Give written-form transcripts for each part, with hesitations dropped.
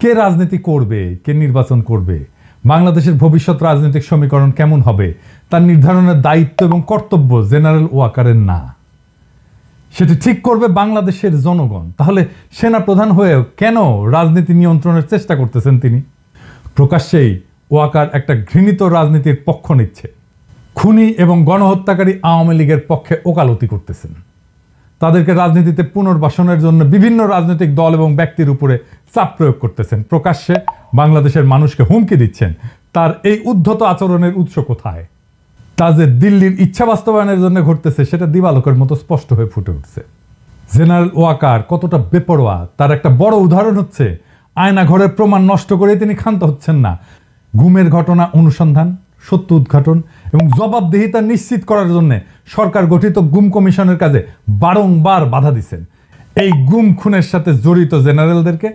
কে রাজনীতি করবে, কে নির্বাচন করবে, বাংলাদেশের ভবিষ্যৎ রাজনৈতিক সমীকরণ কেমন হবে তার নির্ধারণের দায়িত্ব এবং কর্তব্য জেনারেল ওয়াকারের না, সেটি ঠিক করবে বাংলাদেশের জনগণ। তাহলে সেনা প্রধান হয়েও কেন রাজনীতি নিয়ন্ত্রণের চেষ্টা করতেছেন তিনি? প্রকাশ্যেই ওয়াকার একটা ঘৃণিত রাজনীতির পক্ষ নিচ্ছে, খুনি এবং গণহত্যাকারী আওয়ামী লীগের পক্ষে ওকালতি করতেছেন, তাদেরকে রাজনীতিতে পুনর্বাসনের জন্য বিভিন্ন রাজনৈতিক দল এবং ব্যক্তির উপরে চাপ প্রয়োগ করতেছেন, প্রকাশ্যে বাংলাদেশের মানুষকে হুমকি দিচ্ছেন। তার এই উদ্ধত আচরণের উৎস কোথায়? তা যে দিল্লির ইচ্ছা বাস্তবায়নের জন্য ঘটতেছে সেটা দিবালোকের মতো স্পষ্ট হয়ে ফুটে উঠছে। জেনারেল ওয়াকার কতটা বেপরোয়া তার একটা বড় উদাহরণ হচ্ছে আয়নাঘরের প্রমাণ নষ্ট করে তিনি ক্ষান্ত হচ্ছেন না। গুমের ঘটনা অনুসন্ধান, সত্য উদ্ঘাটন এবং জবাবদিহিতা নিশ্চিত করার জন্য সরকার গঠিত গুম কমিশনের কাজে বারংবার বাধা দিচ্ছেন। এই গুম খুনের সাথে জড়িত জেনারেলদেরকে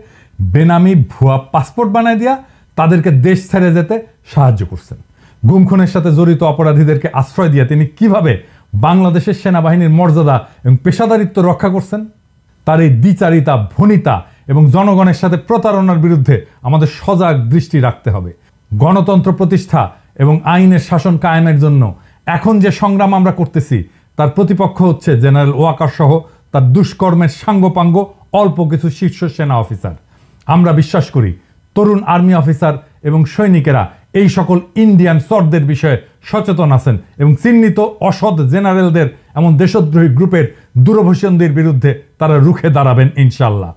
বেনামি ভুয়া পাসপোর্ট বানায় দিয়া তাদেরকে দেশ ছেড়ে যেতে সাহায্য করছেন। গুম খুনের সাথে জড়িত অপরাধীদেরকে আশ্রয় দিয়ে তিনি কিভাবে বাংলাদেশের সেনাবাহিনীর মর্যাদা এবং পেশাদারিত্ব রক্ষা করছেন? তার এই দ্বিচারিতা, ভনিতা এবং জনগণের সাথে প্রতারণার বিরুদ্ধে আমাদের সজাগ দৃষ্টি রাখতে হবে। গণতন্ত্র প্রতিষ্ঠা এবং আইনের শাসন কায়েমের জন্য এখন যে সংগ্রাম আমরা করতেছি তার প্রতিপক্ষ হচ্ছে জেনারেল ওয়াকার সহ তার দুষ্কর্মের সাঙ্গপাঙ্গ অল্প কিছু শীর্ষ সেনা অফিসার। আমরা বিশ্বাস করি তরুণ আর্মি অফিসার এবং সৈনিকেরা এই সকল ইন্ডিয়ান সর্দের বিষয়ে সচেতন আছেন এবং চিহ্নিত অসৎ জেনারেলদের এমন দেশদ্রোহী গ্রুপের দুরভিসন্ধির বিরুদ্ধে তারা রুখে দাঁড়াবেন ইনশাল্লাহ।